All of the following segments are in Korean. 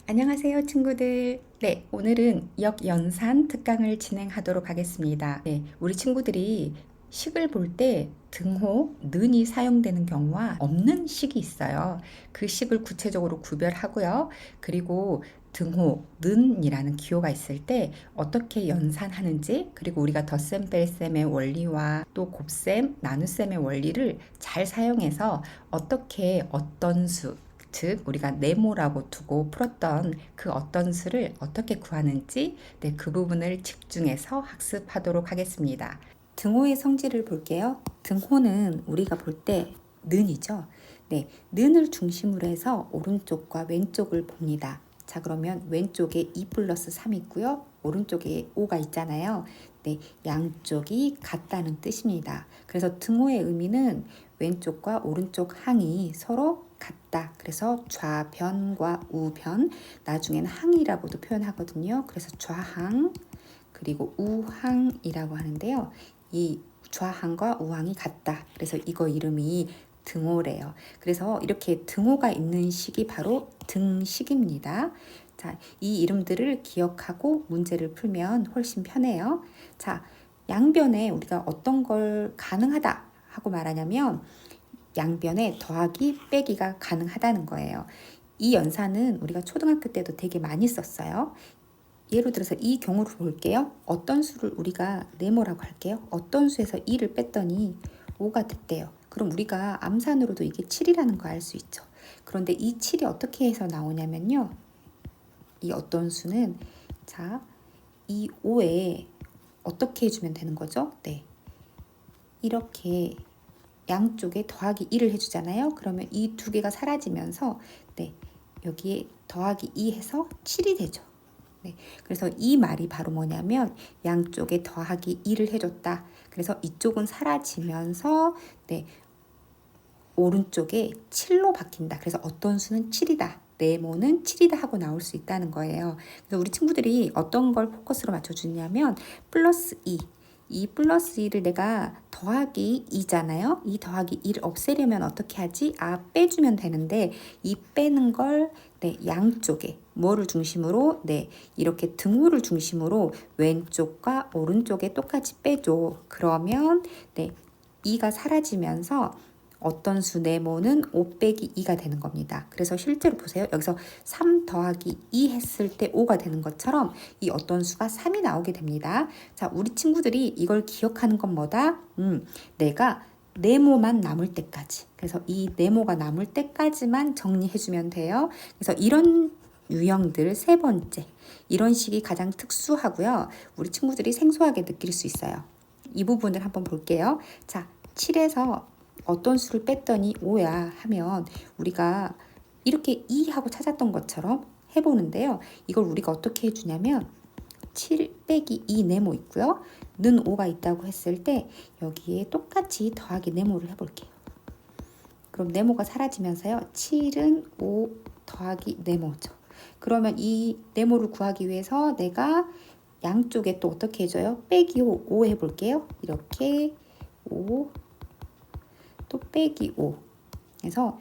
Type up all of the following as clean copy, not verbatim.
안녕하세요, 친구들. 네, 오늘은 역연산 특강을 진행하도록 하겠습니다. 네, 우리 친구들이 식을 볼 때 등호, 는이 사용되는 경우와 없는 식이 있어요. 그 식을 구체적으로 구별하고요. 그리고 등호, 는이라는 기호가 있을 때 어떻게 연산하는지, 그리고 우리가 덧셈, 뺄셈의 원리와 또 곱셈, 나눗셈의 원리를 잘 사용해서 어떻게 어떤 수, 즉 우리가 네모라고 두고 풀었던 그 어떤 수를 어떻게 구하는지 그 부분을 집중해서 학습하도록 하겠습니다. 등호의 성질을 볼게요. 등호는 우리가 볼 때 는이죠. 네, 는을 중심으로 해서 오른쪽과 왼쪽을 봅니다. 자, 그러면 왼쪽에 2 플러스 3 있고요. 오른쪽에 5가 있잖아요. 네, 양쪽이 같다는 뜻입니다. 그래서 등호의 의미는 왼쪽과 오른쪽 항이 서로 같다. 그래서 좌변과 우변, 나중에는 항이라고도 표현하거든요. 그래서 좌항 그리고 우항이라고 하는데요. 이 좌항과 우항이 같다. 그래서 이거 이름이 등호래요. 그래서 이렇게 등호가 있는 식이 바로 등식입니다. 자, 이 이름들을 기억하고 문제를 풀면 훨씬 편해요. 자, 양변에 우리가 어떤 걸 가능하다 하고 말하냐면 양변에 더하기 빼기가 가능하다는 거예요. 이 연산은 우리가 초등학교 때도 되게 많이 썼어요. 예를 들어서 이 경우를 볼게요. 어떤 수를 우리가 네모라고 할게요. 어떤 수에서 2를 뺐더니 5가 됐대요. 그럼 우리가 암산으로도 이게 7이라는 거 알 수 있죠. 그런데 이 7이 어떻게 해서 나오냐면요. 이 어떤 수는 자, 이 5에 어떻게 해주면 되는 거죠? 네, 이렇게 양쪽에 더하기 2를 해주잖아요. 그러면 이 두 개가 사라지면서 네, 여기에 더하기 2 해서 7이 되죠. 네, 그래서 이 말이 바로 뭐냐면 양쪽에 더하기 2를 해줬다. 그래서 이쪽은 사라지면서 네, 오른쪽에 7로 바뀐다. 그래서 어떤 수는 7이다. 네모는 7이다 하고 나올 수 있다는 거예요. 그래서 우리 친구들이 어떤 걸 포커스로 맞춰주냐면 플러스 2. 이 플러스 2를 내가 더하기 2잖아요. 이 더하기 2를 없애려면 어떻게 하지? 빼주면 되는데 이 빼는 걸 네, 양쪽에 뭐를 중심으로 이렇게 등호를 중심으로 왼쪽과 오른쪽에 똑같이 빼줘. 그러면 2가 사라지면서 어떤 수 네모는 5 빼기 2가 되는 겁니다. 그래서 실제로 보세요. 여기서 3 더하기 2 했을 때 5가 되는 것처럼 이 어떤 수가 3이 나오게 됩니다. 자, 우리 친구들이 이걸 기억하는 건 뭐다? 내가 네모만 남을 때까지. 그래서 이 네모가 남을 때까지만 정리해주면 돼요. 그래서 이런 유형들 세 번째. 이런 식이 가장 특수하고요. 우리 친구들이 생소하게 느낄 수 있어요. 이 부분을 한번 볼게요. 자, 7에서 어떤 수를 뺐더니 5야 하면 우리가 이렇게 2 하고 찾았던 것처럼 해보는데요. 이걸 우리가 어떻게 해주냐면 7 빼기 2 네모 있고요. 는 5가 있다고 했을 때 여기에 똑같이 더하기 네모를 해볼게요. 그럼 네모가 사라지면서요. 7은 5 더하기 네모죠. 그러면 이 네모를 구하기 위해서 내가 양쪽에 또 어떻게 해줘요? 빼기 5 해볼게요. 이렇게 5 또 빼기 5 그래서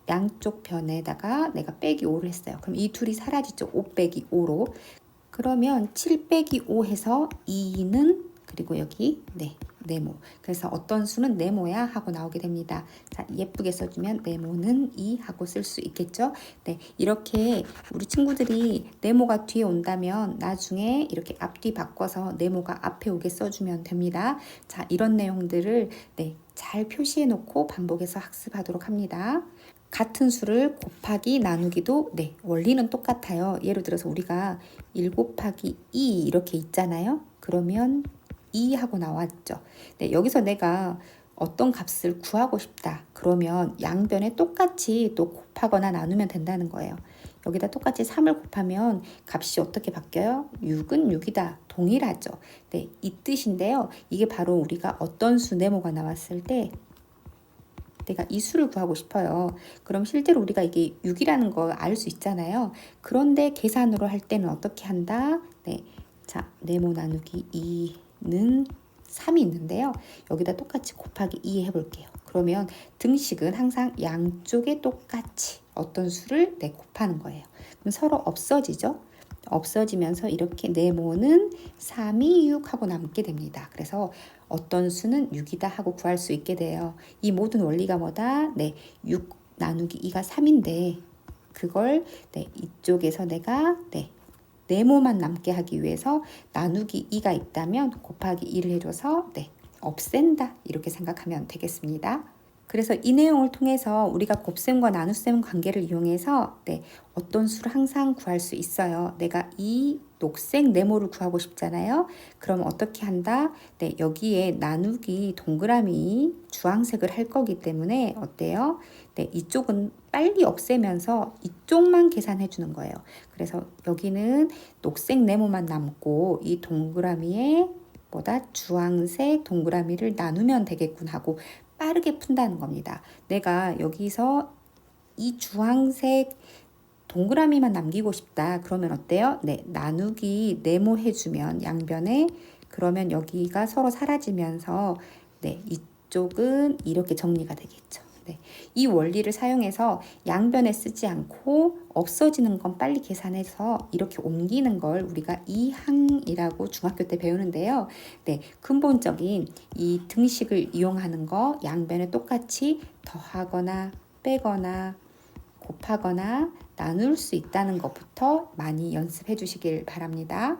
양쪽 변에다가 내가 빼기 5를 했어요. 그럼 이 둘이 사라지죠. 5 빼기 5로. 그러면 7 빼기 5 해서 2는 그리고 여기 네모. 그래서 어떤 수는 네모야 하고 나오게 됩니다. 자, 예쁘게 써주면 네모는 2 하고 쓸 수 있겠죠. 네, 이렇게 우리 친구들이 네모가 뒤에 온다면 나중에 이렇게 앞뒤 바꿔서 네모가 앞에 오게 써주면 됩니다. 자, 이런 내용들을 잘 표시해 놓고 반복해서 학습하도록 합니다. 같은 수를 곱하기 나누기도 원리는 똑같아요. 예를 들어서 우리가 1 곱하기 2 이렇게 있잖아요. 그러면 2 하고 나왔죠. 여기서 내가 어떤 값을 구하고 싶다. 그러면 양변에 똑같이 또 곱하거나 나누면 된다는 거예요. 여기다 똑같이 3을 곱하면 값이 어떻게 바뀌어요? 6은 6이다. 동일하죠. 이 뜻인데요. 이게 바로 우리가 어떤 수 네모가 나왔을 때 내가 이 수를 구하고 싶어요. 그럼 실제로 우리가 이게 6이라는 거 알 수 있잖아요. 그런데 계산으로 할 때는 어떻게 한다? 자, 네모 나누기 2는 3이 있는데요. 여기다 똑같이 곱하기 2 해볼게요. 그러면 등식은 항상 양쪽에 똑같이 어떤 수를 곱하는 거예요. 그럼 서로 없어지죠? 없어지면서 이렇게 네모는 3, 2, 6 하고 남게 됩니다. 그래서 어떤 수는 6이다 하고 구할 수 있게 돼요. 이 모든 원리가 뭐다? 6 나누기 2가 3인데 그걸 이쪽에서 내가 네모만 남게 하기 위해서 나누기 2가 있다면 곱하기 2를 해줘서 없앤다 이렇게 생각하면 되겠습니다. 그래서 이 내용을 통해서 우리가 곱셈과 나눗셈 관계를 이용해서 어떤 수를 항상 구할 수 있어요. 내가 이 녹색 네모를 구하고 싶잖아요. 그럼 어떻게 한다? 여기에 나누기 동그라미 주황색을 할 거기 때문에 어때요? 이쪽은 빨리 없애면서 이쪽만 계산해 주는 거예요. 그래서 여기는 녹색 네모만 남고 이 동그라미에 주황색 동그라미를 나누면 되겠군 하고 빠르게 푼다는 겁니다. 내가 여기서 이 주황색 동그라미만 남기고 싶다. 그러면 어때요? 나누기 네모 해주면 양변에 그러면 여기가 서로 사라지면서 이쪽은 이렇게 정리가 되겠죠. 이 원리를 사용해서 양변에 쓰지 않고 없어지는 건 빨리 계산해서 이렇게 옮기는 걸 우리가 이항이라고 중학교 때 배우는데요. 근본적인 이 등식을 이용하는 거 양변에 똑같이 더하거나 빼거나 곱하거나 나눌 수 있다는 것부터 많이 연습해 주시길 바랍니다.